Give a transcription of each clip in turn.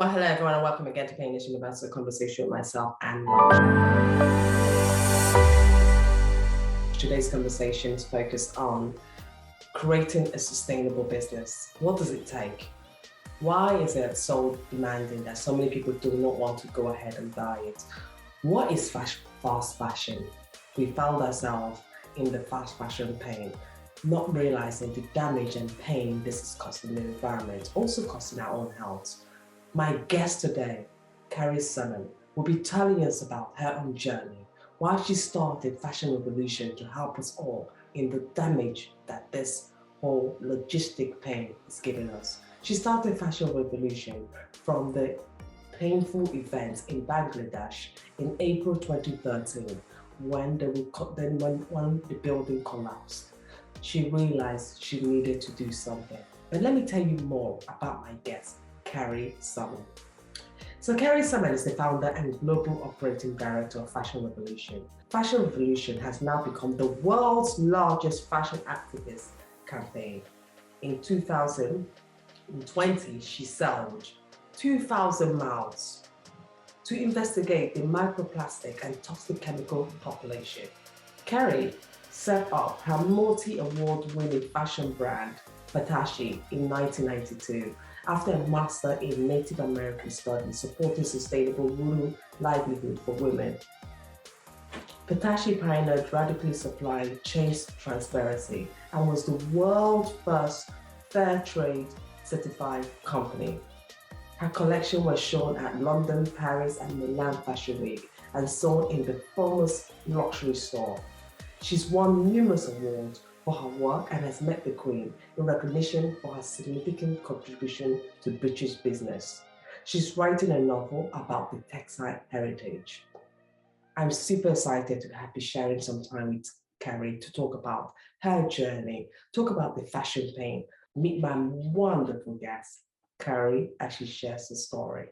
Well, hello everyone, and welcome again to Painless Universal Conversation with myself and Welsh. Today's conversation is focused on creating a sustainable business. What does it take? Why is it so demanding that so many people do not want to go ahead and buy it? What is fast fashion? We found ourselves in the fast fashion pain, not realizing the damage and pain this is causing the environment, also costing our own health. My guest today, Carrie, will be telling us about her own journey, why she started Fashion Revolution to help us all in the damage that this whole logistic pain is giving us. She started Fashion Revolution from the painful events in Bangladesh in April 2013 when the building collapsed. She realized she needed to do something. But let me tell you more about my guest, Carrie. So Carrie is the founder and global operating director of Fashion Revolution. Fashion Revolution has now become the world's largest fashion activist campaign. In 2020, she sailed 2,000 miles to investigate the microplastic and toxic chemical population. Carrie set up her multi-award-winning fashion brand, Patashi, in 1992, after a master in Native American studies supporting sustainable rural livelihood for women. Patashi pioneered radically supply chain transparency and was the world's first fair trade certified company. Her collection was shown at London, Paris, and Milan Fashion Week and sold in the famous luxury store. She's won numerous awards for her work and has met the Queen in recognition for her significant contribution to British business. She's writing a novel about the textile heritage. I'm super excited to be sharing some time with Carrie to talk about her journey, talk about the fashion pain, meet my wonderful guest, Carrie, as she shares the story.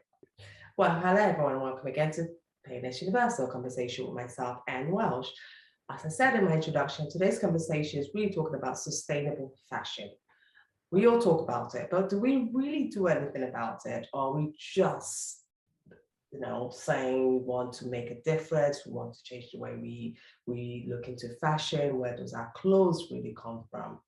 Well, hello everyone, and welcome again to Painless Universal Conversation with myself, Anne Welsh. As I said in my introduction, today's conversation is really talking about sustainable fashion. We all talk about it, but do we really do anything about it? Or are we just, saying we want to make a difference, we want to change the way we look into fashion, where does our clothes really come from?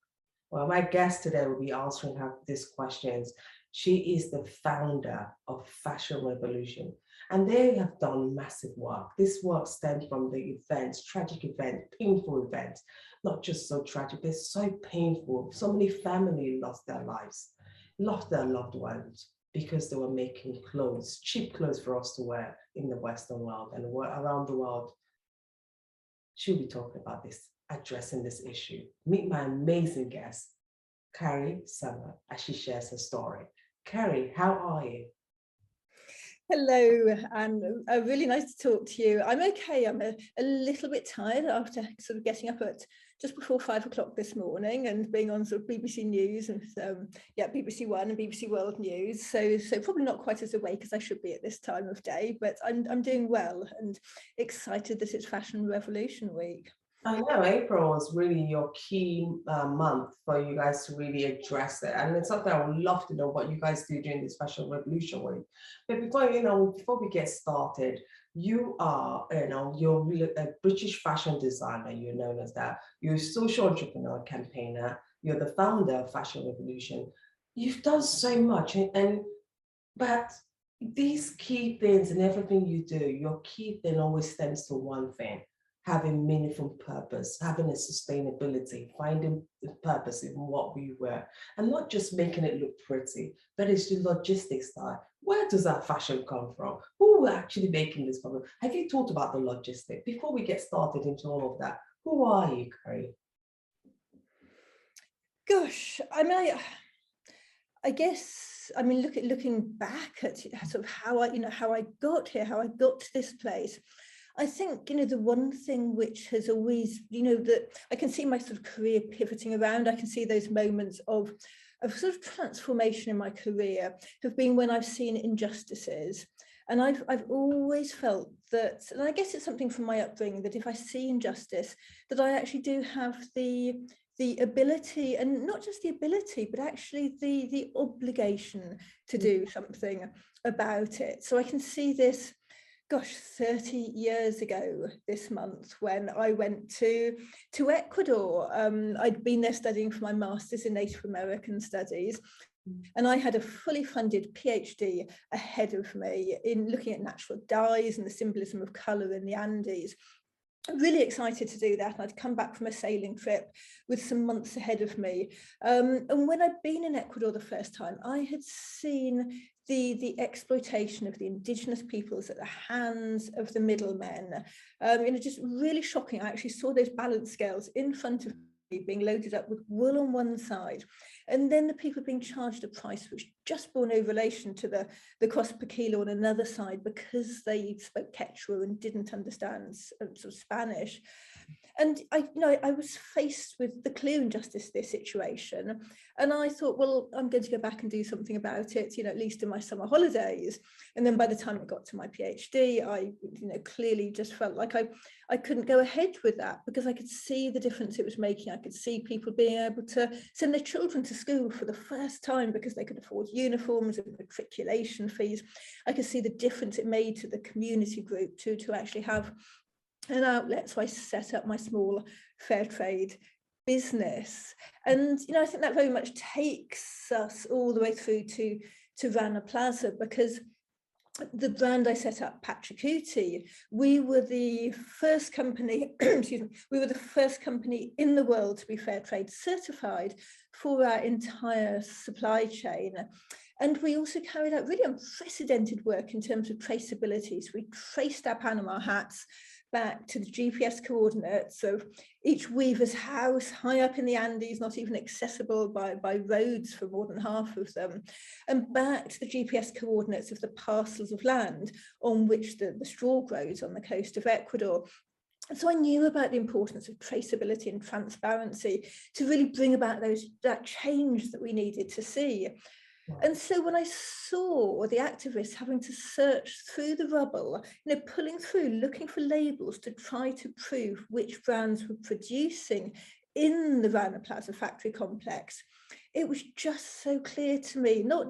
Well, my guest today will be answering her these questions. She is the founder of Fashion Revolution, and they have done massive work. This work stems from the events, tragic events, painful events, not just so tragic, but so painful. So many families lost their lives, lost their loved ones because they were making clothes, cheap clothes for us to wear in the Western world and around the world. She'll be talking about this, addressing this issue. Meet my amazing guest, Carrie, as she shares her story. Carrie, how are you? Hello, and really nice to talk to you. I'm okay. I'm a little bit tired after sort of getting up at just before 5 o'clock this morning and being on sort of BBC News and BBC One and BBC World News. So probably not quite as awake as I should be at this time of day, but I'm doing well and excited that it's Fashion Revolution Week. I know April is really your key month for you guys to really address it, and it's something I would love to know what you guys do during this Fashion Revolution Week. But before we get started, you are, you're a British fashion designer. You're known as that. You're a social entrepreneur, campaigner. You're the founder of Fashion Revolution. You've done so much, but these key things and everything you do, your key thing always stems to one thing: having meaningful purpose, having a sustainability, finding the purpose in what we wear, and not just making it look pretty, but it's the logistics side. Where does that fashion come from? Who are actually making this problem? Have you thought about the logistics? Before we get started into all of that, who are you, Carrie? Gosh, I guess, looking back at sort of how I got here, how I got to this place, I think, the one thing which has always, that I can see my sort of career pivoting around, I can see those moments of sort of transformation in my career have been when I've seen injustices. And I've always felt that, and I guess it's something from my upbringing, that if I see injustice, that I actually do have the the ability, and not just the ability, but actually the obligation to do something about it. So I can see this, gosh, 30 years ago this month when I went to Ecuador. I'd been there studying for my master's in Native American Studies. And I had a fully funded PhD ahead of me in looking at natural dyes and the symbolism of colour in the Andes. I'm really excited to do that. And I'd come back from a sailing trip with some months ahead of me. And when I'd been in Ecuador the first time, I had seen the exploitation of the indigenous peoples at the hands of the middlemen. Just really shocking. I actually saw those balance scales in front of me being loaded up with wool on one side, and then the people being charged a price which just bore no relation to the cost per kilo on another side because they spoke Quechua and didn't understand sort of Spanish. And I was faced with the clear injustice of this situation, and I thought, well, I'm going to go back and do something about it, at least in my summer holidays. And then by the time I got to my PhD, I clearly just felt like I couldn't go ahead with that because I could see the difference it was making. I could see people being able to send their children to school for the first time because they could afford uniforms and matriculation fees. I could see the difference it made to the community group to actually have an outlet. So I set up my small fair trade business. And, I think that very much takes us all the way through to Rana Plaza, because the brand I set up, Patricuti, we were the first company, we were the first company in the world to be fair trade certified for our entire supply chain. And we also carried out really unprecedented work in terms of traceability. So we traced our Panama hats back to the GPS coordinates of each weaver's house high up in the Andes, not even accessible by roads for more than half of them, and back to the GPS coordinates of the parcels of land on which the straw grows on the coast of Ecuador. And so I knew about the importance of traceability and transparency to really bring about that change that we needed to see. And so when I saw the activists having to search through the rubble, pulling through, looking for labels to try to prove which brands were producing in the Rana Plaza factory complex, it was just so clear to me, not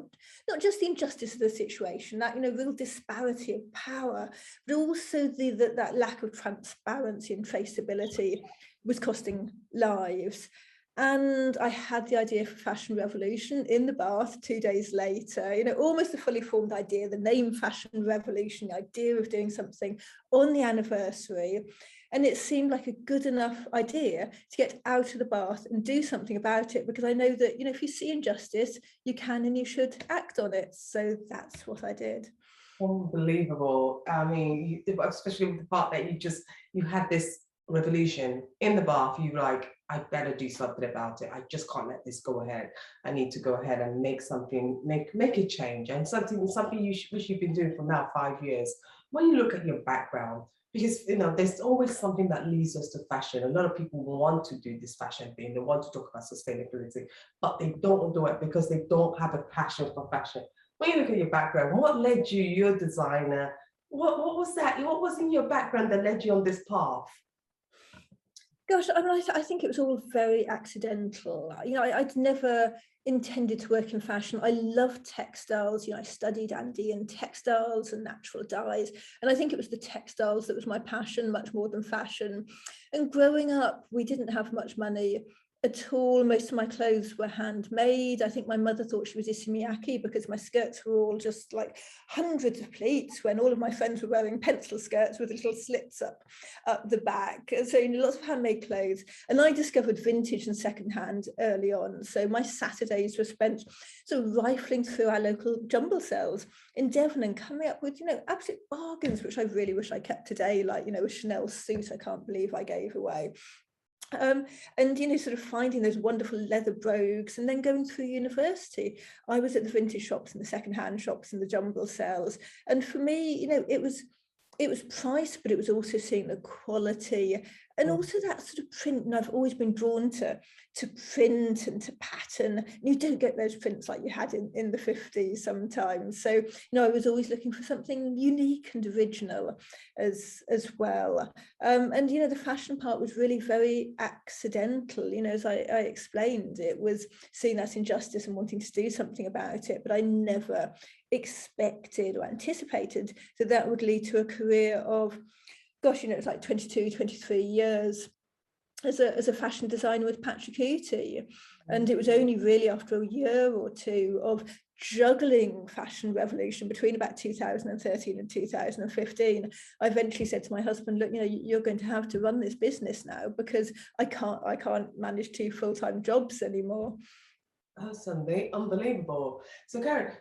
just the injustice of the situation, that real disparity of power, but also that lack of transparency and traceability was costing lives. And I had the idea for Fashion Revolution in the bath 2 days later, almost a fully formed idea, the name Fashion Revolution, the idea of doing something on the anniversary. And it seemed like a good enough idea to get out of the bath and do something about it, because I know that, if you see injustice, you can and you should act on it. So that's what I did. Unbelievable. I mean, especially with the part that you had this revolution in the bath, you like, I better do something about it. I just can't let this go ahead. I need to go ahead and make something, make a change, and something which you've been doing for now 5 years. When you look at your background, because there's always something that leads us to fashion. A lot of people want to do this fashion thing. They want to talk about sustainability, but they don't do it because they don't have a passion for fashion. When you look at your background, what led you? You're a designer. What was that? What was in your background that led you on this path? Gosh, I think it was all very accidental. I'd never intended to work in fashion. I loved textiles. I studied Andean textiles and natural dyes. And I think it was the textiles that was my passion, much more than fashion. And growing up, we didn't have much money at all. Most of my clothes were handmade. I think my mother thought she was Issey Miyake because my skirts were all just like hundreds of pleats, when all of my friends were wearing pencil skirts with little slits up the back. So lots of handmade clothes. And I discovered vintage and secondhand early on. So my Saturdays were spent sort of rifling through our local jumble sales in Devon and coming up with, absolute bargains, which I really wish I kept today, like, a Chanel suit I can't believe I gave away. And sort of finding those wonderful leather brogues, and then going through university, I was at the vintage shops and the secondhand shops and the jumble sales. And for me, it was price, but it was also seeing the quality And also that sort of print, and I've always been drawn to print and to pattern. You don't get those prints like you had in the 50s sometimes. So, I was always looking for something unique and original as well. And, the fashion part was really very accidental. As I explained, it was seeing that injustice and wanting to do something about it, but I never expected or anticipated that would lead to a career of, gosh, it's like 22, 23 years as a fashion designer with Patrick Ooty. And it was only really after a year or two of juggling fashion revolution between about 2013 and 2015, I eventually said to my husband, look, you're going to have to run this business now, because I can't manage 2 full-time jobs anymore. That's unbelievable. So, Carrie,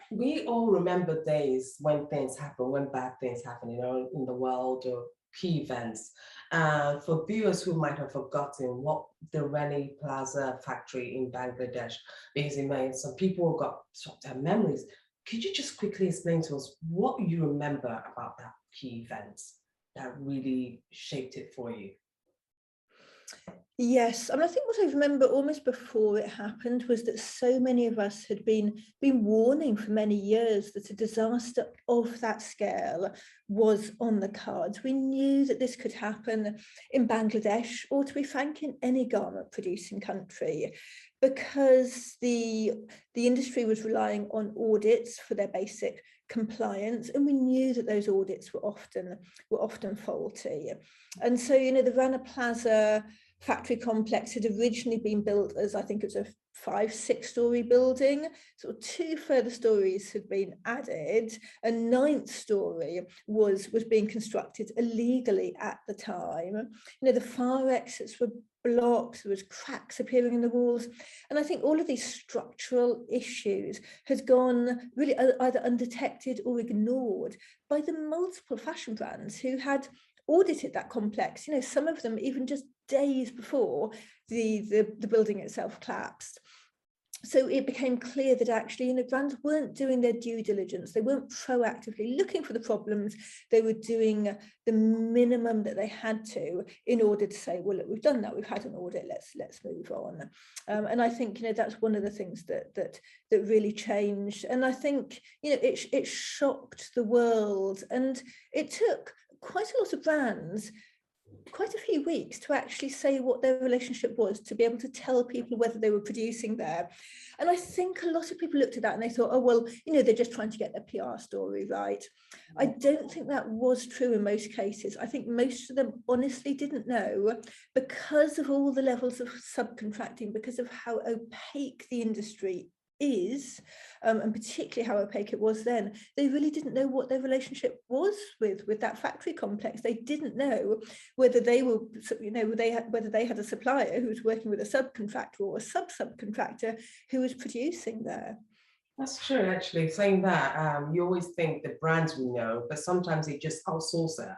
we all remember days when things happen, when bad things happen, in the world, or key events. For viewers who might have forgotten what the Rana Plaza factory in Bangladesh, because some people got short-term memories. Could you just quickly explain to us what you remember about that key event that really shaped it for you? Yes, I think what I remember almost before it happened was that so many of us had been warning for many years that a disaster of that scale was on the cards. We knew that this could happen in Bangladesh, or to be frank, in any garment producing country, because the industry was relying on audits for their basic compliance, and we knew that those audits were often faulty. And so, the Rana Plaza factory complex had originally been built as, I think it was a 5-6-story building. So 2 further stories had been added. A 9th story was being constructed illegally at the time. The fire exits were blocked, there was cracks appearing in the walls. And I think all of these structural issues had gone really either undetected or ignored by the multiple fashion brands who had audited that complex, some of them even just days before the building itself collapsed. So it became clear that actually, brands weren't doing their due diligence. They weren't proactively looking for the problems. They were doing the minimum that they had to in order to say, well, look, we've done that. We've had an audit. Let's move on. And I think, that's one of the things that really changed. And I think, it shocked the world, and it took quite a lot of brands quite a few weeks to actually say what their relationship was, to be able to tell people whether they were producing there. And I think a lot of people looked at that and they thought, oh, well, they're just trying to get their PR story right. I don't think that was true in most cases. I think most of them honestly didn't know, because of all the levels of subcontracting, because of how opaque the industry is, and particularly how opaque it was then. They really didn't know what their relationship was with that factory complex. They didn't know whether they were, whether they had a supplier who was working with a subcontractor or a subcontractor who was producing there. That's true, actually. Saying that, you always think the brands will know, but sometimes they just outsource it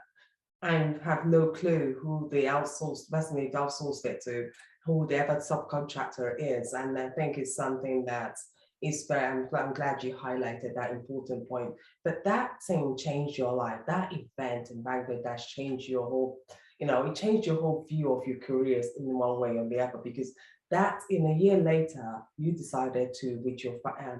and have no clue who they outsourced, person they've outsourced it to, who the other subcontractor is. And I think it's something that is very, I'm glad you highlighted that important point. But that thing changed your life. That event in Bangladesh changed your whole, it changed your whole view of your careers in one way or the other, because that in a year later, you decided to, with your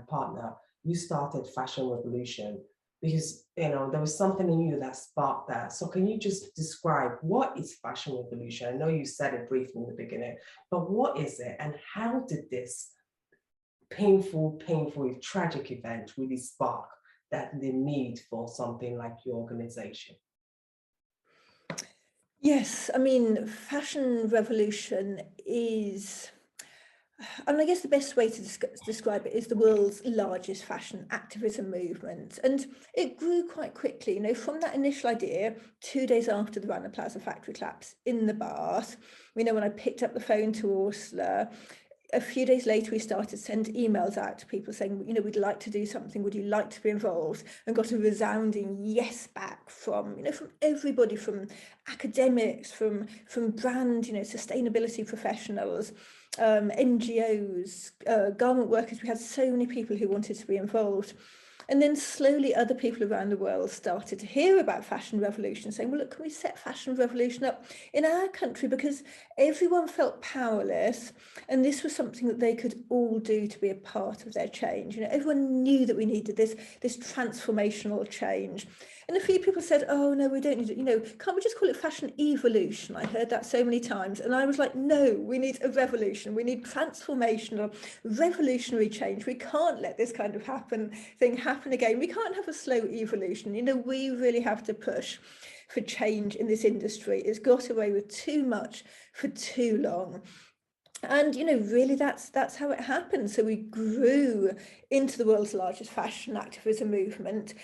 partner, you started Fashion Revolution, because there was something in you that sparked that. So can you just describe what is Fashion Revolution? I know you said it briefly in the beginning, but what is it, and how did this painful, tragic event really spark that the need for something like your organization? Yes, Fashion Revolution is, I guess the best way to describe it is the world's largest fashion activism movement. And it grew quite quickly, from that initial idea, 2 days after the Rana Plaza factory collapse in the bath. When I picked up the phone to Ursula, a few days later, we started to send emails out to people saying, we'd like to do something. Would you like to be involved? And got a resounding yes back from, from everybody, from academics, from brand, sustainability professionals, NGOs, garment workers. We had so many people who wanted to be involved. And then slowly other people around the world started to hear about fashion revolution, saying, well, look, can we set fashion revolution up in our country? Because everyone felt powerless, and this was something that they could all do to be a part of their change. Everyone knew that we needed this transformational change. And a few people said, oh, no, we don't need it. Can't we just call it fashion evolution? I heard that so many times. And I was like, no, we need a revolution. We need transformational, revolutionary change. We can't let this kind of thing happen again. We can't have a slow evolution. We really have to push for change in this industry. It's got away with too much for too long. And really that's how it happened. So we grew into the world's largest fashion activism movement,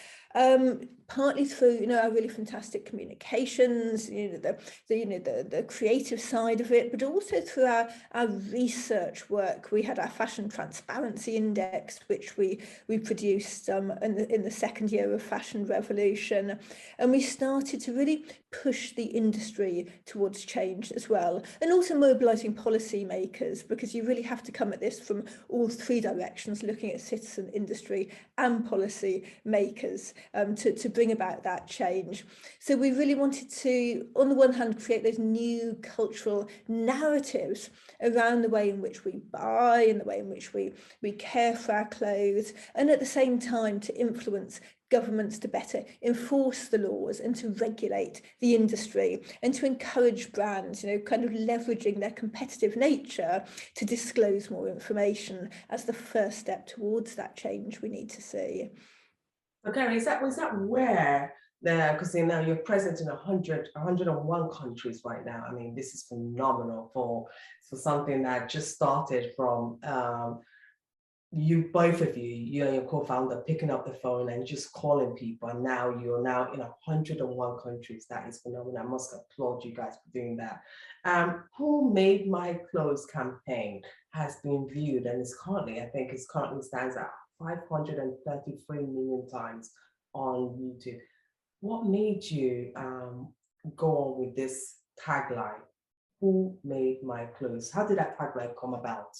partly through our really fantastic communications, the creative side of it, but also through our research work. We had our Fashion Transparency Index, which we produced in the second year of Fashion Revolution, and we started to really push the industry towards change as well, and also mobilizing policymakers, because you really have to come at this from all three directions, looking at citizen, industry and policy makers to bring about that change. So we really wanted to, on the one hand, create those new cultural narratives around the way in which we buy and the way in which we care for our clothes, and at the same time to influence governments to better enforce the laws and to regulate the industry, and to encourage brands, kind of leveraging their competitive nature to disclose more information as the first step towards that change we need to see. Okay, was that where because you're present in 101 countries right now. I mean, this is phenomenal for something that just started from both of you and your co-founder picking up the phone and just calling people, and now you're now in 101 countries. That is phenomenal. I must applaud you guys for doing that. Who Made My Clothes campaign has been viewed and is currently, I think it currently stands at 533 million times on YouTube. What made you go on with this tagline? Who made my clothes? How did that tagline come about?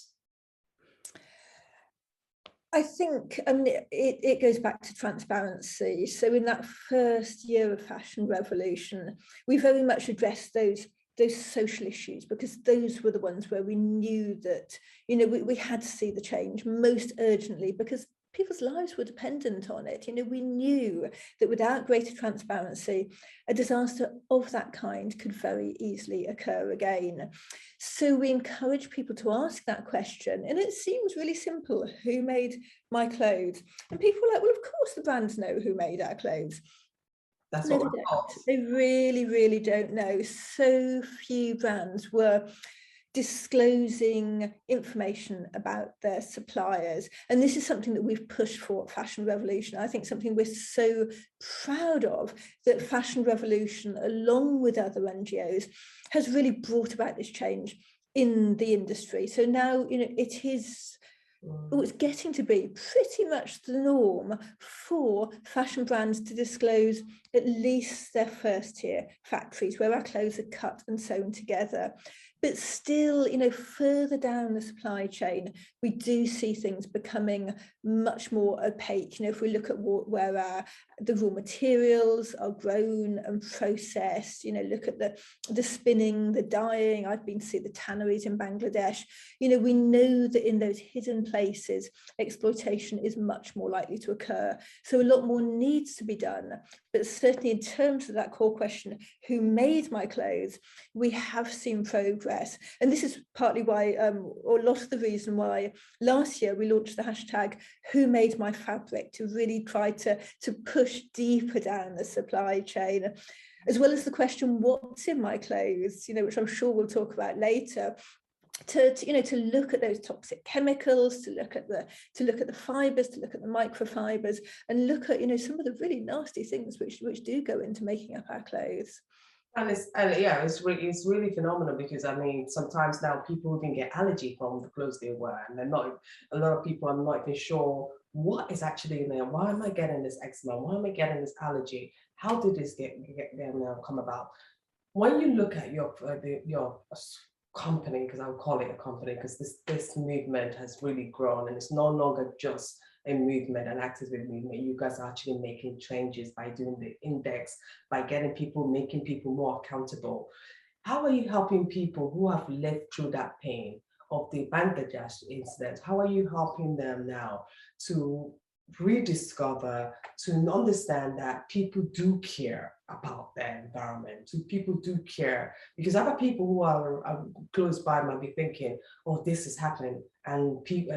I think it goes back to transparency. So in that first year of Fashion Revolution, we very much addressed those social issues, because those were the ones where we knew that we had to see the change most urgently, because people's lives were dependent on it. We knew that without greater transparency, a disaster of that kind could very easily occur again. So we encourage people to ask that question, and it seems really simple: who made my clothes? And people are like, well, of course the brands know who made our clothes. That's no, what they don't. They really, really don't know. So few brands were disclosing information about their suppliers, and this is something that we've pushed for at Fashion Revolution. I think something we're so proud of, that Fashion Revolution, along with other NGOs, has really brought about this change in the industry. So now it is it's getting to be pretty much the norm for fashion brands to disclose at least their first tier factories where our clothes are cut and sewn together. But still, further down the supply chain, we do see things becoming much more opaque. If we look at where the raw materials are grown and processed, look at the spinning, the dyeing. I've been to see the tanneries in Bangladesh. We know that in those hidden places, exploitation is much more likely to occur. So a lot more needs to be done. But certainly in terms of that core question, who made my clothes, we have seen progress. And this is partly why, or a lot of the reason why last year we launched the hashtag Who Made My Fabric, to really try to push deeper down the supply chain, as well as the question, what's in my clothes, which I'm sure we'll talk about later. To look at those toxic chemicals, to look at the fibers, to look at the microfibers, and look at some of the really nasty things which do go into making up our clothes. And it's really phenomenal, because I mean, sometimes now people even get allergy from the clothes they wear, and a lot of people are not even sure what is actually in there. Why am I getting this eczema? Why am I getting this allergy? How did this come about? When you look at your company, because I'll call it a company, because this movement has really grown, and it's no longer just a movement, an activist movement, you guys are actually making changes by doing the index, by getting people, making people more accountable. How are you helping people who have lived through that pain of the Bangladesh incident? How are you helping them now to rediscover, to understand that people do care about their environment, people do care, because other people who are close by might be thinking, oh, this is happening, and people,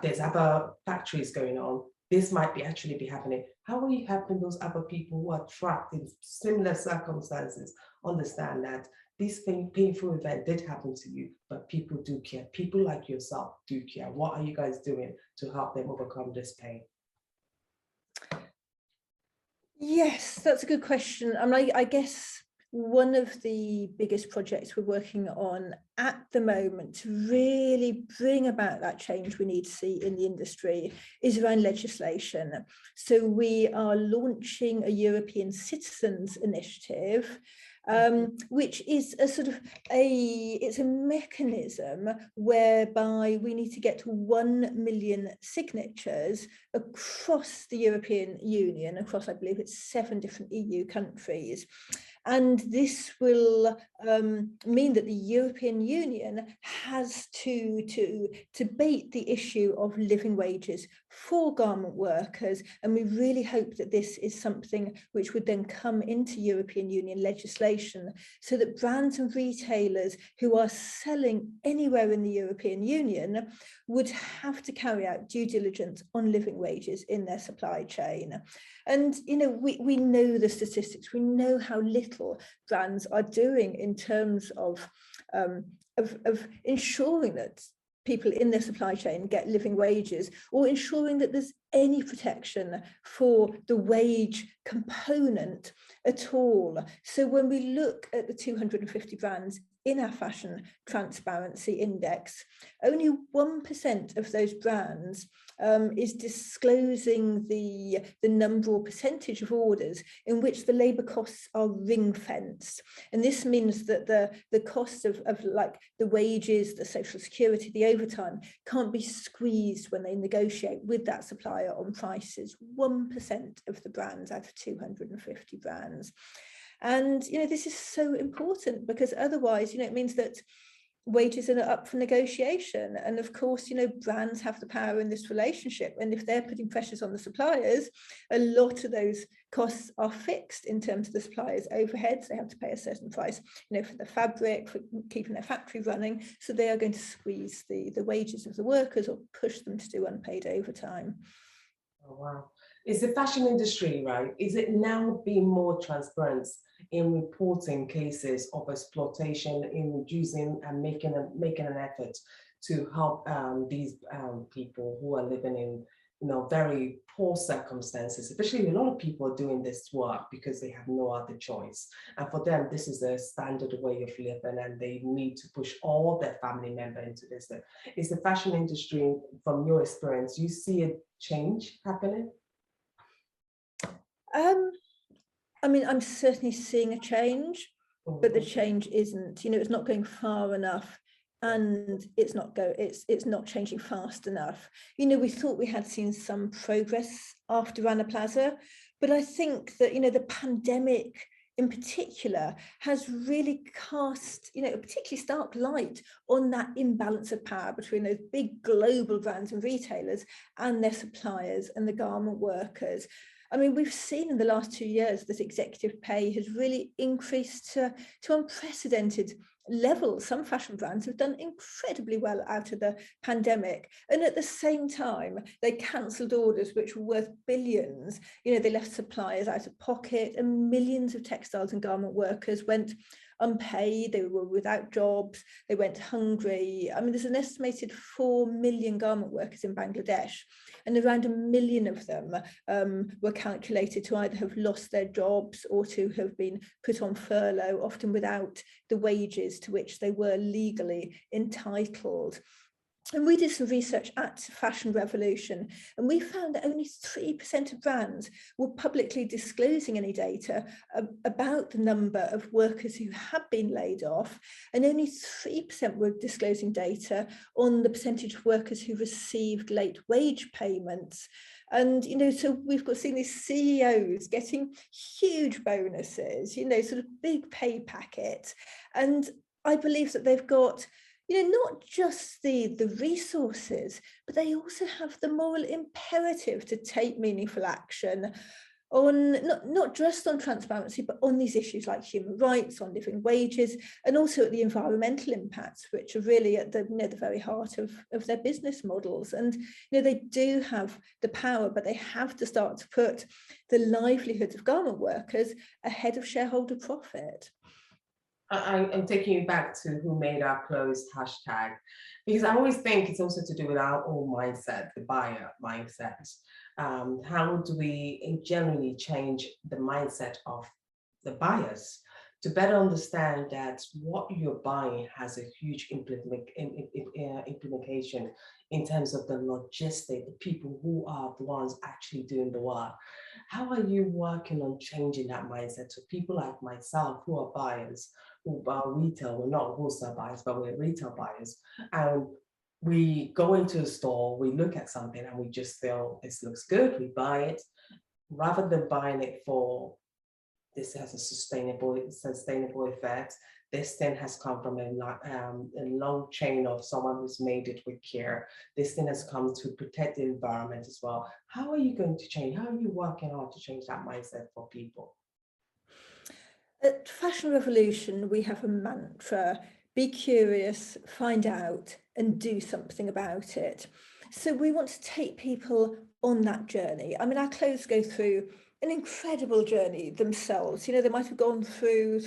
there's other factories going on, this might be actually be happening. How are you helping those other people who are trapped in similar circumstances understand that this painful event did happen to you, but people do care? People like yourself do care. What are you guys doing to help them overcome this pain? Yes, that's a good question. I mean, I guess one of the biggest projects we're working on at the moment to really bring about that change we need to see in the industry is around legislation. So we are launching a European Citizens Initiative, which is a sort of it's a mechanism whereby we need to get to 1 million signatures across the European Union, across, I believe it's 7 different EU countries. And this will mean that the European Union has to debate the issue of living wages for garment workers. And we really hope that this is something which would then come into European Union legislation, so that brands and retailers who are selling anywhere in the European Union would have to carry out due diligence on living wages in their supply chain. And, you know, we know the statistics, we know how little brands are doing in terms of ensuring that people in their supply chain get living wages, or ensuring that there's any protection for the wage component at all. So when we look at the 250 brands in our fashion transparency index, only 1% of those brands is disclosing the number or percentage of orders in which the labour costs are ring-fenced. And this means that the cost of like the wages, the social security, the overtime can't be squeezed when they negotiate with that supplier on prices. 1% of the brands out of 250 brands. And, you know, this is so important, because otherwise, you know, it means that wages are up for negotiation. And of course, you know, brands have the power in this relationship. And if they're putting pressures on the suppliers, a lot of those costs are fixed in terms of the suppliers' overheads. They have to pay a certain price, you know, for the fabric, for keeping their factory running. So they are going to squeeze the wages of the workers or push them to do unpaid overtime. Oh, wow. Is the fashion industry, right, is it now being more transparent in reporting cases of exploitation, in reducing and making an effort to help these people who are living in, you know, very poor circumstances? Especially a lot of people are doing this work because they have no other choice, and for them this is a standard way of living, and they need to push all their family members into this. Is the fashion industry, from your experience, you see a change happening? I mean, I'm certainly seeing a change, but the change isn't, you know, it's not going far enough, and it's not changing fast enough. You know, we thought we had seen some progress after Rana Plaza, but I think that, you know, the pandemic in particular has really cast, you know, a particularly stark light on that imbalance of power between those big global brands and retailers and their suppliers and the garment workers. I mean, we've seen in the last 2 years that executive pay has really increased to unprecedented levels. Some fashion brands have done incredibly well out of the pandemic, and at the same time they cancelled orders which were worth billions. You know, they left suppliers out of pocket, and millions of textiles and garment workers went unpaid. They were without jobs, they went hungry. I mean, there's an estimated 4 million garment workers in Bangladesh, and around 1 million of them were calculated to either have lost their jobs or to have been put on furlough, often without the wages to which they were legally entitled. And we did some research at Fashion Revolution, and we found that only 3% of brands were publicly disclosing any data about the number of workers who had been laid off, and only 3% were disclosing data on the percentage of workers who received late wage payments. And, so we've got seen these CEOs getting huge bonuses, sort of big pay packet. And I believe that they've got not just the resources, but they also have the moral imperative to take meaningful action on not just on transparency, but on these issues like human rights, on living wages, and also at the environmental impacts, which are really at the the very heart of their business models. And they do have the power, but they have to start to put the livelihoods of garment workers ahead of shareholder profit. I'm taking you back to who made our clothes hashtag, because I always think it's also to do with our own mindset, the buyer mindset. How do we generally change the mindset of the buyers to better understand that what you're buying has a huge implication in terms of the logistic, the people who are the ones actually doing the work. How are you working on changing that mindset to people like myself who are buyers, who are retail, we're not wholesale buyers, but we're retail buyers. And we go into a store, we look at something and we just feel this looks good, we buy it, rather than buying it for this has a sustainable effect. This thing has come from a long chain of someone who's made it with care. This thing has come to protect the environment as well. How are you going to change? How are you working hard to change that mindset for people? At Fashion Revolution, we have a mantra: be curious, find out, and do something about it. So we want to take people on that journey. I mean, our clothes go through an incredible journey themselves. They might have gone through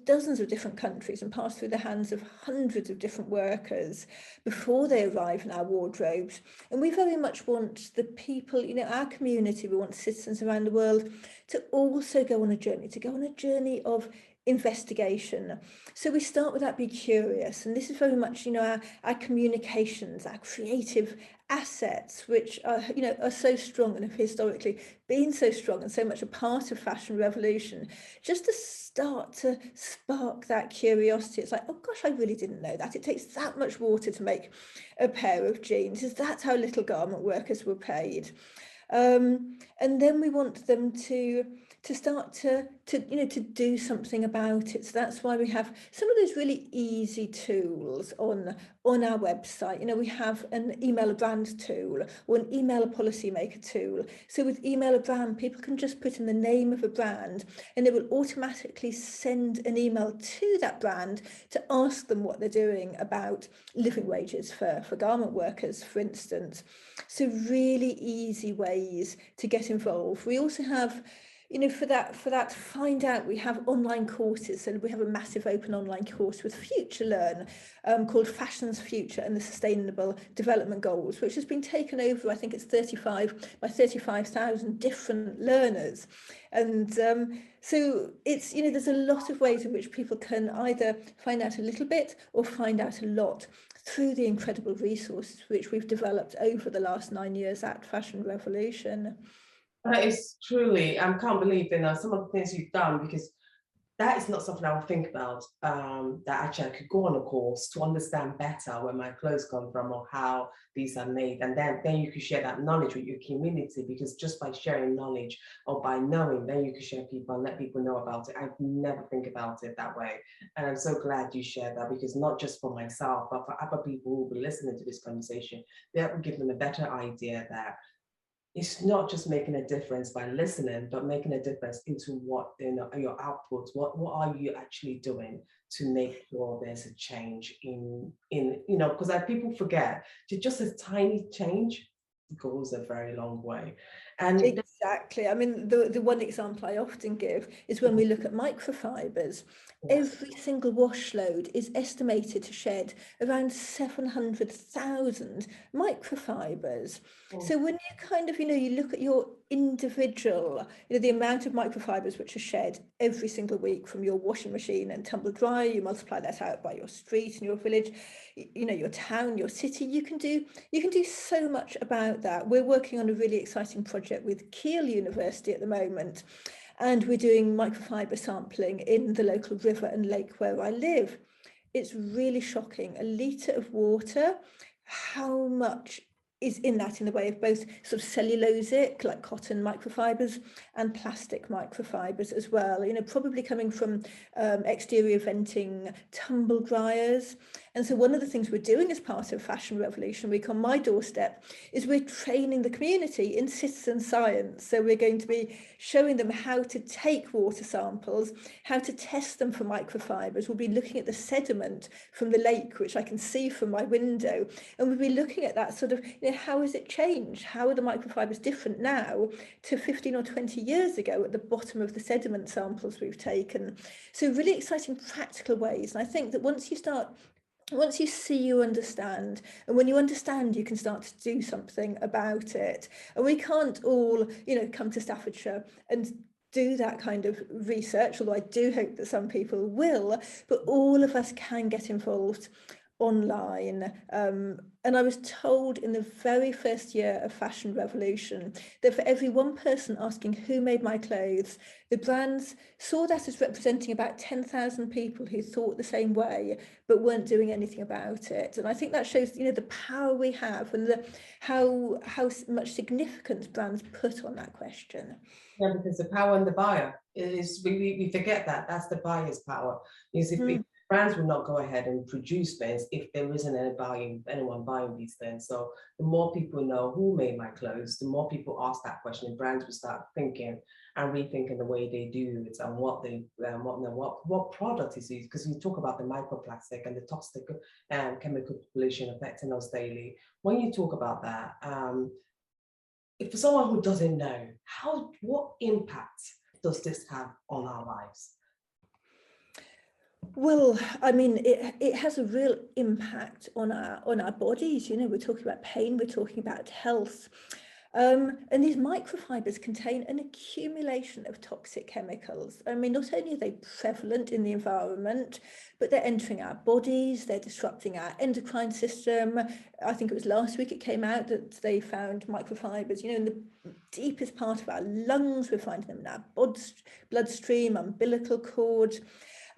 dozens of different countries and passed through the hands of hundreds of different workers before they arrive in our wardrobes. And we very much want the people, our community, we want citizens around the world to also go on a journey of investigation. So we start with that: be curious. And this is very much our communications, our creative assets, which are so strong and have historically been so strong and so much a part of Fashion Revolution. Just to start to spark that curiosity, it's like, oh gosh, I really didn't know that it takes that much water to make a pair of jeans. Is that how little garment workers were paid? And then we want them to start to do something about it. So that's why we have some of those really easy tools on our website. We have an email a brand tool or an email a policymaker tool. So with email a brand, people can just put in the name of a brand and it will automatically send an email to that brand to ask them what they're doing about living wages for garment workers, for instance. So really easy ways to get involved. We also have, for that find out, we have online courses. So we have a massive open online course with Future Learn called Fashion's Future and the Sustainable Development Goals, which has been taken over, I think it's 35,000 different learners. And so it's, there's a lot of ways in which people can either find out a little bit or find out a lot through the incredible resources which we've developed over the last 9 years at Fashion Revolution. That is truly, I can't believe some of the things you've done, because that is not something I would think about, that actually I could go on a course to understand better where my clothes come from or how these are made. And then you could share that knowledge with your community, because just by sharing knowledge or by knowing, then you could share people and let people know about it. I never think about it that way. And I'm so glad you shared that, because not just for myself, but for other people who will be listening to this conversation, that will give them a better idea that it's not just making a difference by listening, but making a difference into what your outputs. What are you actually doing to make sure there's a change in because people forget just a tiny change goes a very long way. And Exactly. I mean, the one example I often give is when we look at microfibers. Yes. Every single wash load is estimated to shed around 700,000 microfibers. Mm. So when you kind of, you look at your individual, the amount of microfibers which are shed every single week from your washing machine and tumble dryer, you multiply that out by your street and your village, your town, your city, you can do so much about that. We're working on a really exciting project with Keele University at the moment, and we're doing microfiber sampling in the local river and lake where I live. It's really shocking. A litre of water, how much is in that in the way of both sort of cellulosic, like cotton microfibers, and plastic microfibers as well, probably coming from exterior venting tumble dryers. And so one of the things we're doing as part of Fashion Revolution Week on my doorstep is we're training the community in citizen science. So we're going to be showing them how to take water samples, how to test them for microfibers. We'll be looking at the sediment from the lake, which I can see from my window. And we'll be looking at that sort of, how has it changed? How are the microfibers different now to 15 or 20 years ago at the bottom of the sediment samples we've taken? So really exciting practical ways. And I think that once you see, you understand, and when you understand, you can start to do something about it. And we can't all, come to Staffordshire and do that kind of research, although I do hope that some people will, but all of us can get involved online. And I was told in the very first year of Fashion Revolution that for every one person asking who made my clothes, the brands saw that as representing about 10,000 people who thought the same way but weren't doing anything about it. And I think that shows, the power we have and how much significance brands put on that question. Yeah, because the power in the buyer is, we forget that that's the buyer's power. Is if brands will not go ahead and produce things if there isn't anyone buying these things. So the more people know who made my clothes, the more people ask that question, and brands will start thinking and rethinking the way they do it and what product is used. Because you talk about the microplastic and the toxic chemical pollution affecting us daily. When you talk about that, if for someone who doesn't know, what impact does this have on our lives? Well, I mean, it has a real impact on our bodies. We're talking about pain, we're talking about health. And these microfibers contain an accumulation of toxic chemicals. I mean, not only are they prevalent in the environment, but they're entering our bodies, they're disrupting our endocrine system. I think it was last week it came out that they found microfibers, in the deepest part of our lungs. We're finding them in our bloodstream, umbilical cord.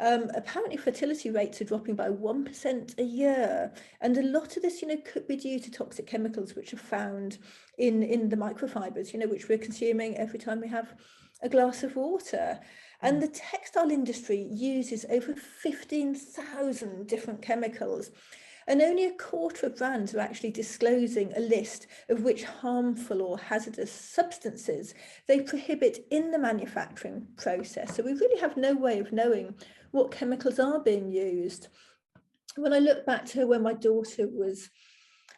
Apparently fertility rates are dropping by 1% a year. And a lot of this, could be due to toxic chemicals which are found in the microfibers, which we're consuming every time we have a glass of water. And the textile industry uses over 15,000 different chemicals. And only a quarter of brands are actually disclosing a list of which harmful or hazardous substances they prohibit in the manufacturing process. So we really have no way of knowing what chemicals are being used. When I look back to when my daughter was,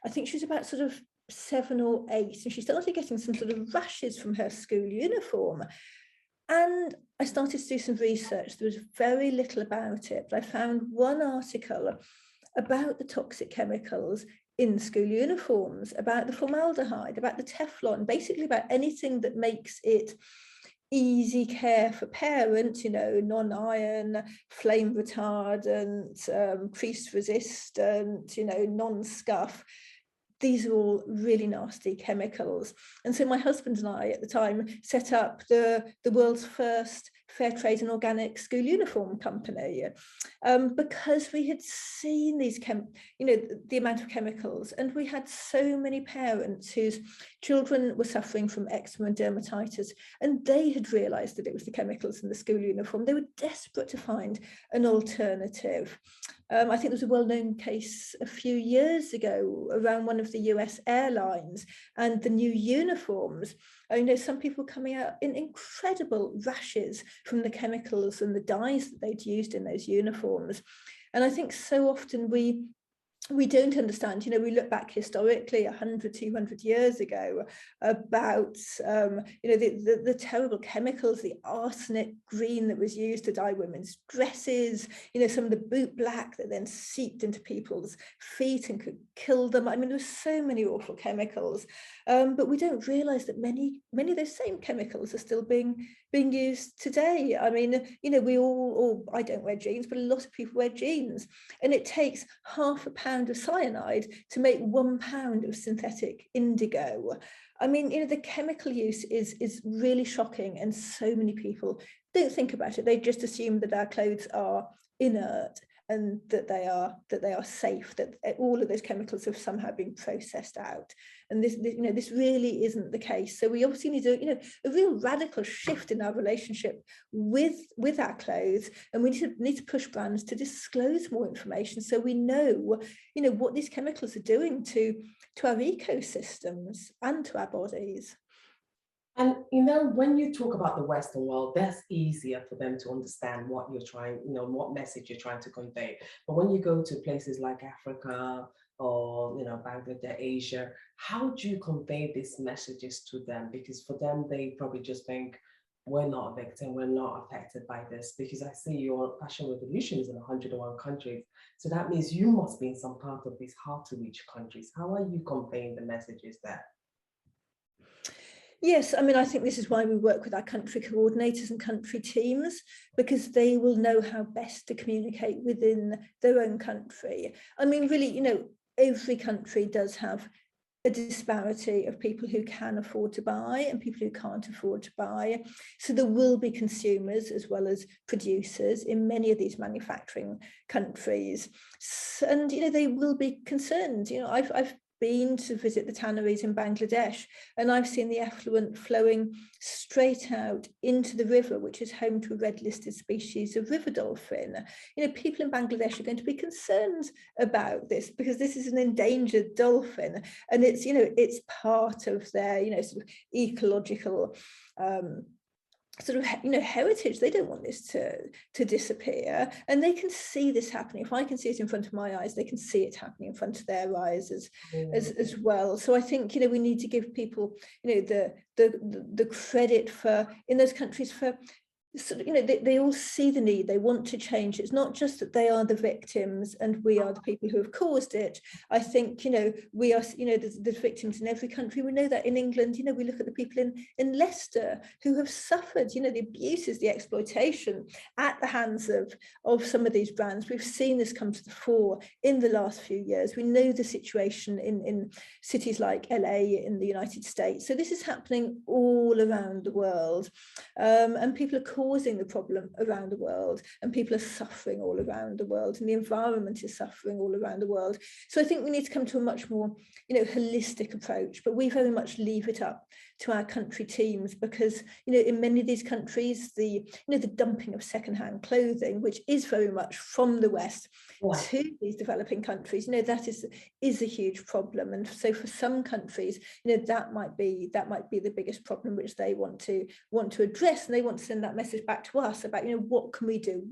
I think she was about sort of 7 or 8, and she started getting some sort of rashes from her school uniform. And I started to do some research. There was very little about it, but I found one article about the toxic chemicals in school uniforms, about the formaldehyde, about the Teflon, basically about anything that makes it easy care for parents, non-iron, flame retardant, crease resistant, non-scuff. These are all really nasty chemicals. And so my husband and I at the time set up the world's first fair trade and organic school uniform company, because we had seen these the amount of chemicals, and we had so many parents whose children were suffering from eczema and dermatitis, and they had realized that it was the chemicals in the school uniform. They were desperate to find an alternative. I think there was a well-known case a few years ago around one of the US airlines and the new uniforms. I know some people coming out in incredible rashes from the chemicals and the dyes that they'd used in those uniforms. And I think so often we we don't understand, we look back historically 100, 200 years ago about, the terrible chemicals, the arsenic green that was used to dye women's dresses, some of the boot black that then seeped into people's feet and could kill them. I mean, there were so many awful chemicals, but we don't realize that many of those same chemicals are still being used today. I mean, we all, I don't wear jeans, but a lot of people wear jeans, and it takes half a pound of cyanide to make 1 pound of synthetic indigo. I mean, the chemical use is really shocking, and so many people don't think about it. They just assume that our clothes are inert and that they are safe, that all of those chemicals have somehow been processed out. And this really isn't the case. So we obviously need a real radical shift in our relationship with our clothes, and we need to push brands to disclose more information so we know, what these chemicals are doing to our ecosystems and to our bodies. And when you talk about the Western world, that's easier for them to understand what you're trying, what message you're trying to convey. But when you go to places like Africa or Bangladesh, Asia, how do you convey these messages to them? Because for them, they probably just think, we're not a victim, we're not affected by this. Because I see your fashion revolution is in 101 countries. So that means you must be in some part of these hard to reach countries. How are you conveying the messages there? Yes, I mean, I think this is why we work with our country coordinators and country teams, because they will know how best to communicate within their own country. I mean, really, every country does have a disparity of people who can afford to buy and people who can't afford to buy. So there will be consumers as well as producers in many of these manufacturing countries. And, they will be concerned. I've been to visit the tanneries in Bangladesh, and I've seen the effluent flowing straight out into the river, which is home to a red listed species of river dolphin. People in Bangladesh are going to be concerned about this because this is an endangered dolphin, and it's part of their sort of ecological heritage. They don't want this to disappear, and they can see this happening. If I can see it in front of my eyes, they can see it happening in front of their eyes as well. So I think we need to give people the credit for in those countries for they all see the need, they want to change. It's not just that they are the victims and we are the people who have caused it. I think we are there's victims in every country. We know that in England, we look at the people in Leicester who have suffered the abuses, the exploitation at the hands of some of these brands. We've seen this come to the fore in the last few years. We know the situation in cities like LA in the United States. So this is happening all around the world, and people are causing the problem around the world, and people are suffering all around the world, and the environment is suffering all around the world. So I think we need to come to a much more holistic approach, but we very much leave it up to our country teams, because in many of these countries the dumping of secondhand clothing, which is very much from the West to these developing countries, that is a huge problem. And so for some countries that might be the biggest problem which they want to address, and they want to send that message back to us about what can we do,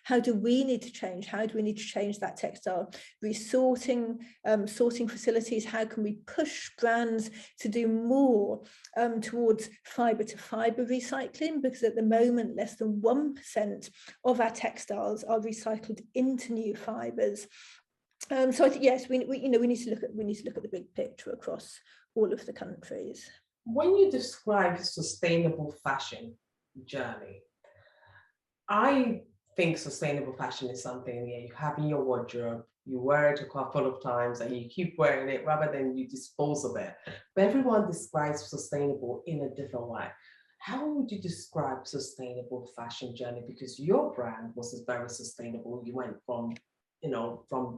how do we need to change, how do we need to change that textile resorting, sorting facilities, how can we push brands to do more towards fibre to fibre recycling, because at the moment less than 1% of our textiles are recycled into new fibres. So I think yes, we need to look at the big picture across all of the countries. When you describe sustainable fashion journey, I think sustainable fashion is something you have in your wardrobe, you wear it a couple of times and you keep wearing it rather than you dispose of it. But everyone describes sustainable in a different way. How would you describe sustainable fashion journey? Because your brand was very sustainable. You went from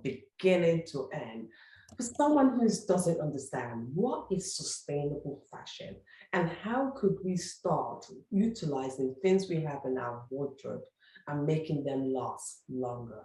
beginning to end. For someone who doesn't understand, what is sustainable fashion and how could we start utilizing things we have in our wardrobe and making them last longer?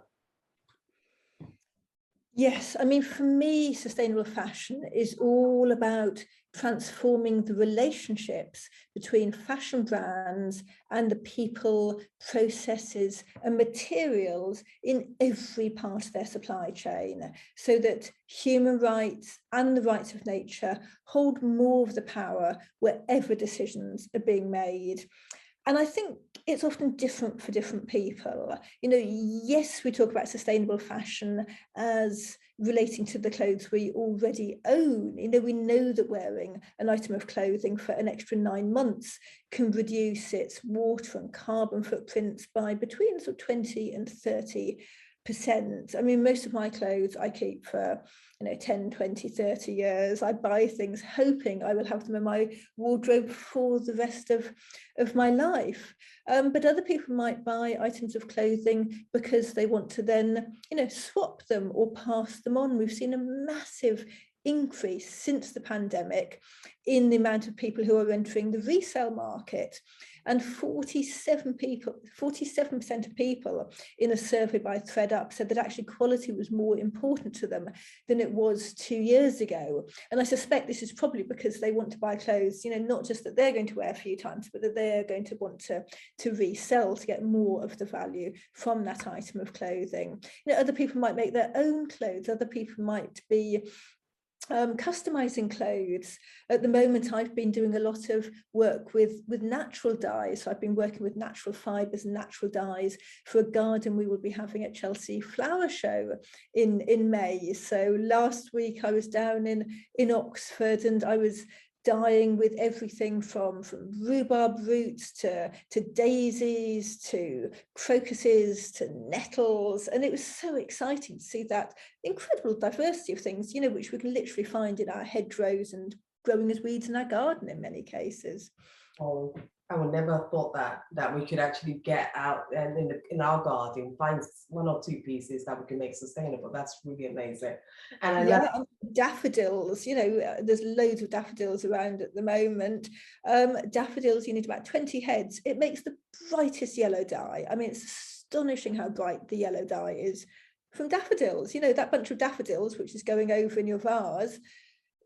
Yes, I mean, for me, sustainable fashion is all about transforming the relationships between fashion brands and the people, processes, and materials in every part of their supply chain, so that human rights and the rights of nature hold more of the power wherever decisions are being made. And I think it's often different for different people. You know, yes, we talk about sustainable fashion as relating to the clothes we already own. You know, we know that wearing an item of clothing for an extra 9 months can reduce its water and carbon footprints by between sort of 20 and 30%. I mean, most of my clothes I keep for, 10, 20, 30 years. I buy things hoping I will have them in my wardrobe for the rest of my life. But other people might buy items of clothing because they want to then, swap them or pass them on. We've seen a massive increase since the pandemic in the amount of people who are entering the resale market. And 47% of people in a survey by ThreadUp said that actually quality was more important to them than it was 2 years ago. And I suspect this is probably because they want to buy clothes, not just that they're going to wear a few times, but that they're going to want to resell to get more of the value from that item of clothing. Other people might make their own clothes. Other people might be customizing clothes. At the moment, I've been doing a lot of work with natural dyes. So I've been working with natural fibers and natural dyes for a garden we will be having at Chelsea Flower Show in May. So last week I was down in Oxford, and I was dyeing with everything from rhubarb roots to daisies to crocuses to nettles, and it was so exciting to see that incredible diversity of things, which we can literally find in our hedgerows and growing as weeds in our garden in many cases. Oh, I would never have thought that we could actually get out and in our garden find 1 or 2 pieces that we can make sustainable. That's really amazing. And I love daffodils. There's loads of daffodils around at the moment. Daffodils, you need about 20 heads. It makes the brightest yellow dye. I mean, it's astonishing how bright the yellow dye is from daffodils. That bunch of daffodils which is going over in your vase,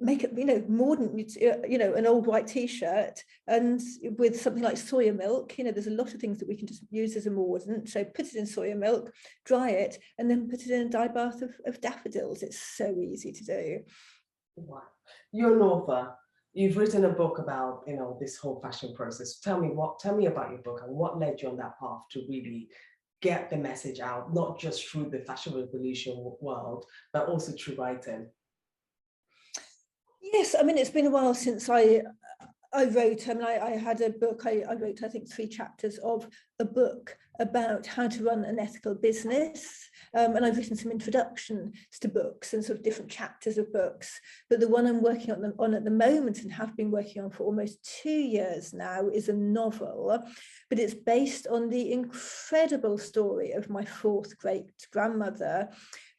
make it, more than, an old white t-shirt, and with something like soya milk, there's a lot of things that we can just use as a mordant. So put it in soya milk, dry it, and then put it in a dye bath of daffodils. It's so easy to do. Wow. You're an author. You've written a book about, this whole fashion process. Tell me about your book and what led you on that path to really get the message out, not just through the fashion revolution world, but also through writing. Yes, I mean, it's been a while since I wrote. I mean, I had a book. I wrote, I think, 3 chapters of a book about how to run an ethical business. And I've written some introductions to books and sort of different chapters of books. But the one I'm working on at the moment and have been working on for almost 2 years now is a novel, but it's based on the incredible story of my 4th great grandmother,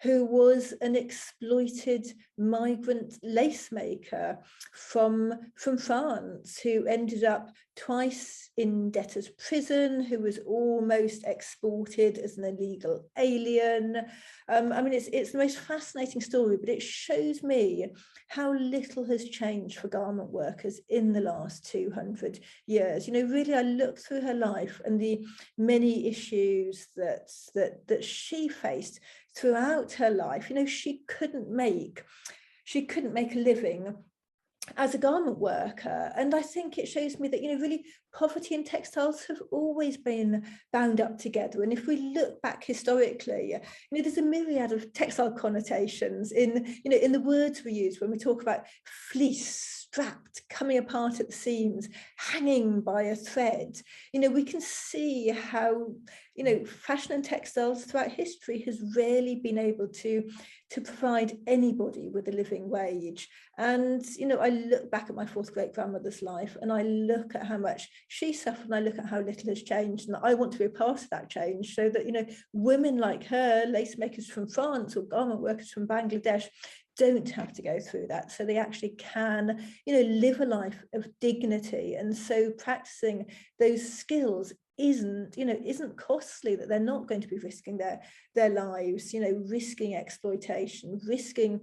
who was an exploited migrant lace maker from France, who ended up twice in debtor's prison, who was almost exported as an illegal alien. I mean, it's the most fascinating story, but it shows me how little has changed for garment workers in the last 200 years. Really, I look through her life and the many issues that she faced throughout her life. She couldn't make a living as a garment worker. And I think it shows me that, really poverty and textiles have always been bound up together. And if we look back historically, there's a myriad of textile connotations in the words we use when we talk about fleece, strapped, coming apart at the seams, hanging by a thread. We can see how, fashion and textiles throughout history has rarely been able to provide anybody with a living wage. And, I look back at my 4th great grandmother's life, and I look at how much she suffered, and I look at how little has changed. And I want to be a part of that change, so that, women like her, lace makers from France or garment workers from Bangladesh, don't have to go through that, so they actually can, live a life of dignity. And so practicing those skills isn't costly, that they're not going to be risking their lives, risking exploitation, risking,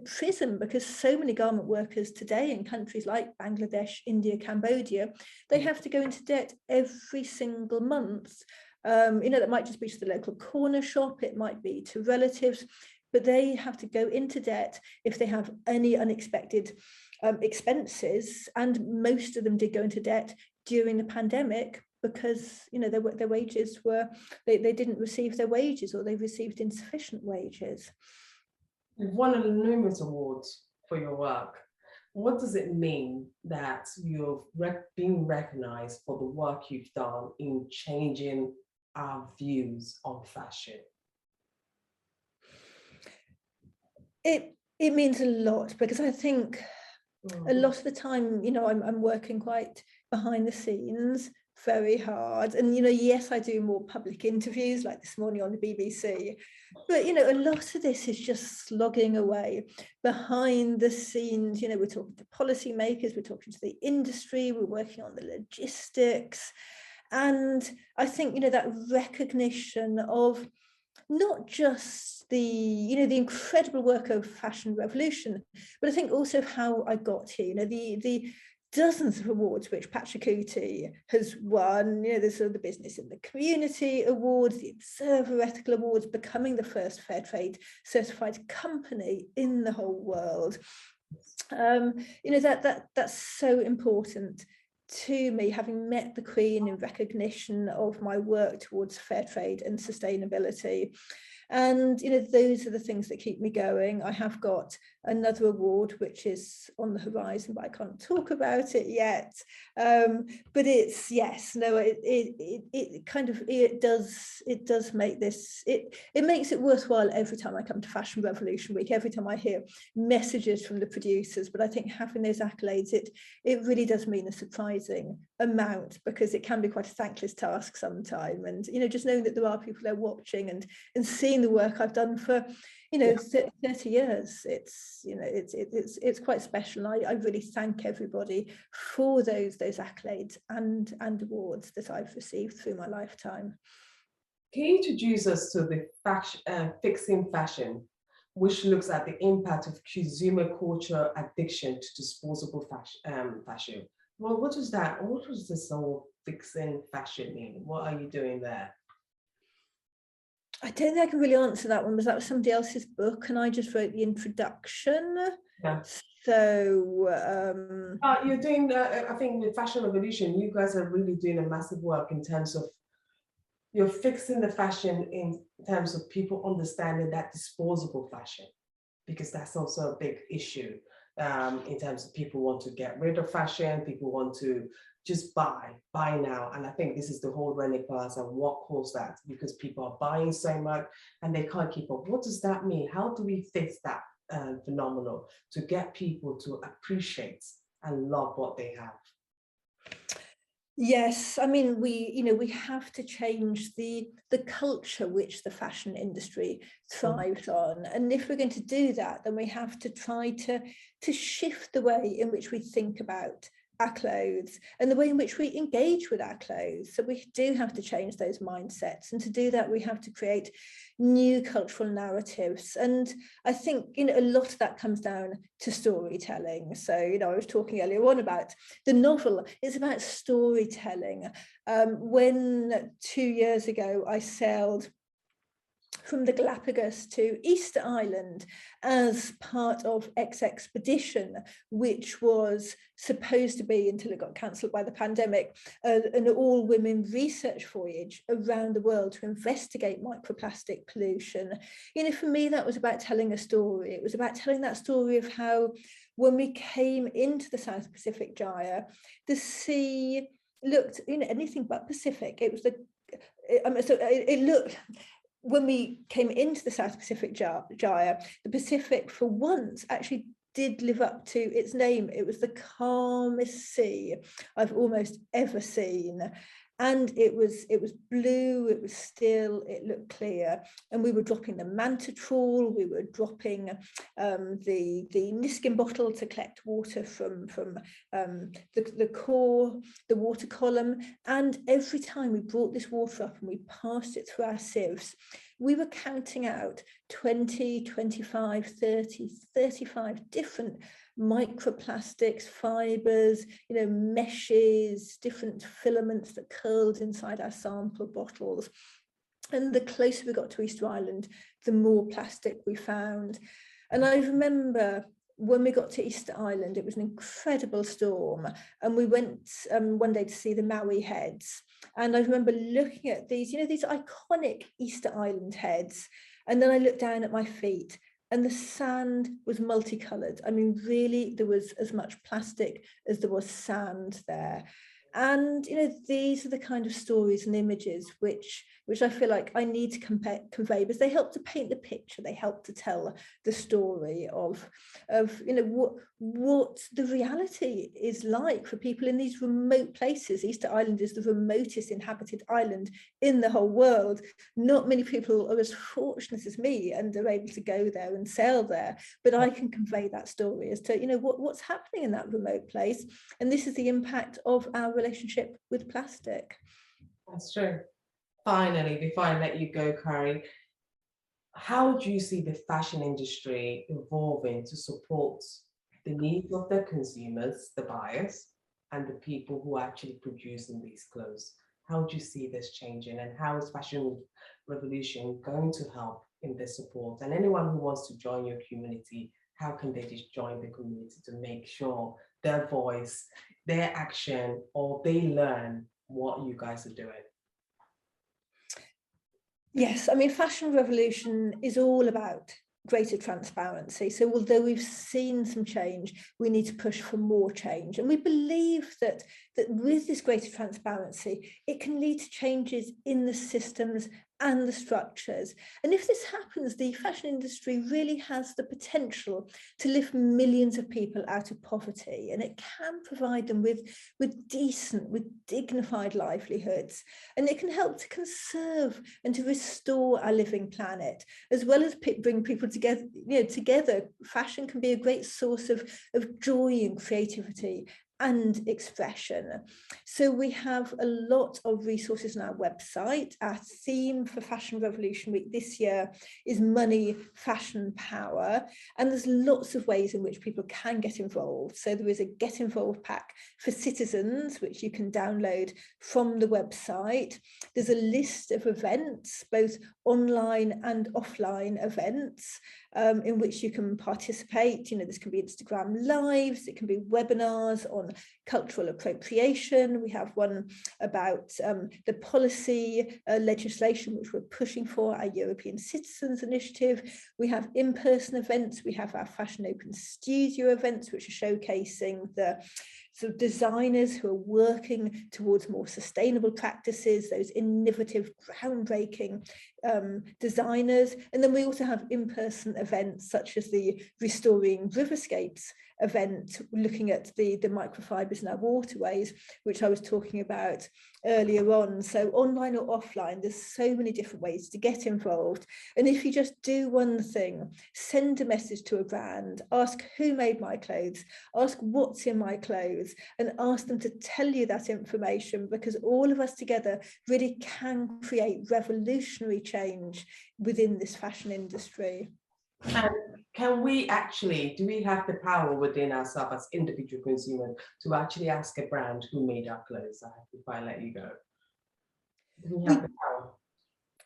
prison, because so many garment workers today in countries like Bangladesh, India, Cambodia, they have to go into debt every single month. That might just be to the local corner shop, it might be to relatives, but they have to go into debt if they have any unexpected expenses. And most of them did go into debt during the pandemic because their wages were, they didn't receive their wages, or they received insufficient wages. You've won numerous awards for your work. What does it mean that you're being recognized for the work you've done in changing our views on fashion? It means a lot, because I think a lot of the time, I'm working quite behind the scenes, very hard. And, yes, I do more public interviews like this morning on the BBC, but, a lot of this is just slogging away behind the scenes. We're talking to policymakers, we're talking to the industry, we're working on the logistics. And I think, that recognition of not just the incredible work of fashion revolution, but I think also how I got here, the dozens of awards which Pachacuti has won, there's the Business in the Community Awards, the Observer Ethical Awards, becoming the first fair trade certified company in the whole world. That's so important to me, having met the Queen in recognition of my work towards fair trade and sustainability. And those are the things that keep me going. I have got another award which is on the horizon, but I can't talk about it yet. But it's, yes, no, it does make this, it makes it worthwhile every time I come to Fashion Revolution Week, every time I hear messages from the producers. But I think having those accolades, it really does mean a surprising amount, because it can be quite a thankless task sometimes. And just knowing that there are people there watching and seeing the work I've done for 30 years, it's quite special. I really thank everybody for those accolades and awards that I've received through my lifetime. Can you introduce us to the Fixing Fashion, which looks at the impact of consumer culture addiction to disposable fashion? Well, what is that? What does this whole Fixing Fashion mean? What are you doing there? I don't think I can really answer that one, because that was somebody else's book and I just wrote the introduction. Yeah. So you're doing, I think with Fashion Revolution, you guys are really doing a massive work in terms of, you're fixing the fashion in terms of people understanding that disposable fashion, because that's also a big issue in terms of people want to get rid of fashion, people want to just buy now. And I think this is the whole Rana Plaza and what caused that, because people are buying so much and they can't keep up. What does that mean? How do we fix that phenomenon to get people to appreciate and love what they have? Yes, I mean, we have to change the culture which the fashion industry thrives on. And if we're going to do that, then we have to try to shift the way in which we think about our clothes and the way in which we engage with our clothes. So we do have to change those mindsets, and to do that we have to create new cultural narratives. And I think a lot of that comes down to storytelling. So I was talking earlier on about the novel. It's about storytelling. When 2 years ago I sailed from the Galapagos to Easter Island as part of Expedition, which was supposed to be, until it got cancelled by the pandemic, an all-women research voyage around the world to investigate microplastic pollution. For me, that was about telling a story. It was about telling that story of how, when we came into the South Pacific Gyre, the sea looked, anything but Pacific. It was it looked. When we came into the South Pacific Gyre, the Pacific for once actually did live up to its name. It was the calmest sea I've almost ever seen. And it was blue, it was still, it looked clear. And we were dropping the manta trawl, we were dropping the Niskin bottle to collect water from the core, the water column. And every time we brought this water up and we passed it through our sieves, we were counting out 20, 25, 30, 35 different microplastics, fibers, meshes, different filaments that curled inside our sample bottles. And the closer we got to Easter Island, the more plastic we found. And I remember when we got to Easter Island, it was an incredible storm, and we went one day to see the Maui heads. And I remember looking at these, these iconic Easter Island heads. And then I looked down at my feet, and the sand was multicolored. I mean, really, there was as much plastic as there was sand there. And, these are the kind of stories and images which I feel like I need to convey, because they help to paint the picture. They help to tell the story of what the reality is like for people in these remote places. Easter Island is the remotest inhabited island in the whole world. Not many people are as fortunate as me and are able to go there and sail there, but I can convey that story as to, what's happening in that remote place. And this is the impact of our relationship with plastic. That's true. Finally, before I let you go, Carrie, how do you see the fashion industry evolving to support the needs of the consumers, the buyers, and the people who are actually producing these clothes? How do you see this changing, and how is Fashion Revolution going to help in this support? And anyone who wants to join your community, how can they just join the community to make sure their voice, their action, or they learn what you guys are doing? Yes, I mean, Fashion Revolution is all about greater transparency. So although we've seen some change, we need to push for more change. And we believe that with this greater transparency, it can lead to changes in the systems and the structures. And if this happens, the fashion industry really has the potential to lift millions of people out of poverty, and it can provide them with decent, with dignified livelihoods. And it can help to conserve and to restore our living planet, as well as bring people together. Together, fashion can be a great source of joy and creativity and expression. So we have a lot of resources on our website. Our theme for Fashion Revolution Week this year is Money, Fashion, Power. And there's lots of ways in which people can get involved. So there is a Get Involved pack for citizens, which you can download from the website. There's a list of events, both online and offline events, in which you can participate. This can be Instagram lives, it can be webinars on cultural appropriation. We have one about the policy legislation which we're pushing for, our European Citizens Initiative. We have in-person events. We have our Fashion Open Studio events, which are showcasing the sort of designers who are working towards more sustainable practices, those innovative, groundbreaking designers. And then we also have in-person events such as the Restoring Riverscapes event, looking at the microfibers in our waterways, which I was talking about earlier on. So online or offline, there's so many different ways to get involved. And if you just do one thing, send a message to a brand, ask who made my clothes, ask what's in my clothes, and ask them to tell you that information, because all of us together really can create revolutionary change within this fashion industry. And can we actually, do we have the power within ourselves as individual consumers to actually ask a brand who made our clothes? If I let you go, do we have the power?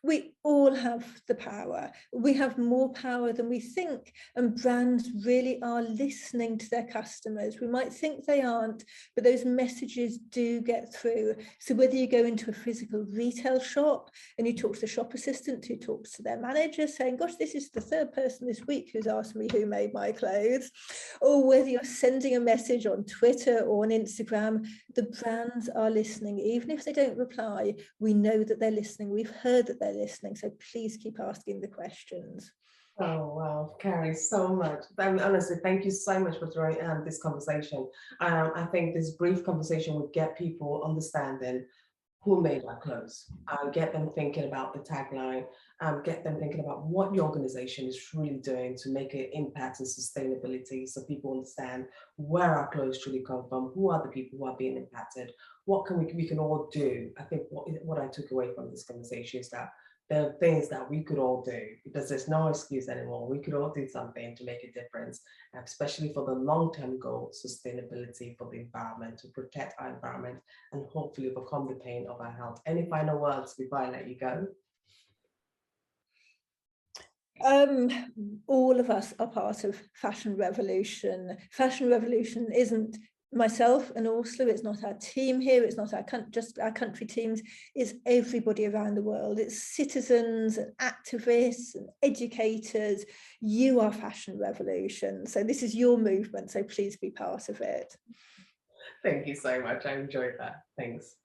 We all have the power. We have more power than we think, and brands really are listening to their customers. We might think they aren't, but those messages do get through. So whether you go into a physical retail shop and you talk to the shop assistant who talks to their manager saying, gosh, this is the third person this week who's asked me who made my clothes, or whether you're sending a message on Twitter or on Instagram, the brands are listening. Even if they don't reply, we know that they're listening. We've heard that they're listening, so please keep asking the questions. Oh, wow, Carrie, so much. Honestly, thank you so much for throwing this conversation. I think this brief conversation would get people understanding who made our clothes, get them thinking about the tagline, get them thinking about what your organization is truly doing to make an impact in sustainability so people understand where our clothes truly come from, who are the people who are being impacted, what can we can all do. I think what I took away from this conversation is that there are things that we could all do because there's no excuse anymore. We could all do something to make a difference, especially for the long-term goal, sustainability for the environment, to protect our environment and hopefully overcome the pain of our health. Any final words before I let you go? All of us are part of Fashion Revolution. Fashion Revolution isn't myself and Ursula, it's not our team here, it's not just our country teams, it's everybody around the world. It's citizens and activists and educators. You are Fashion Revolution. So this is your movement, so please be part of it. Thank you so much. I enjoyed that. Thanks.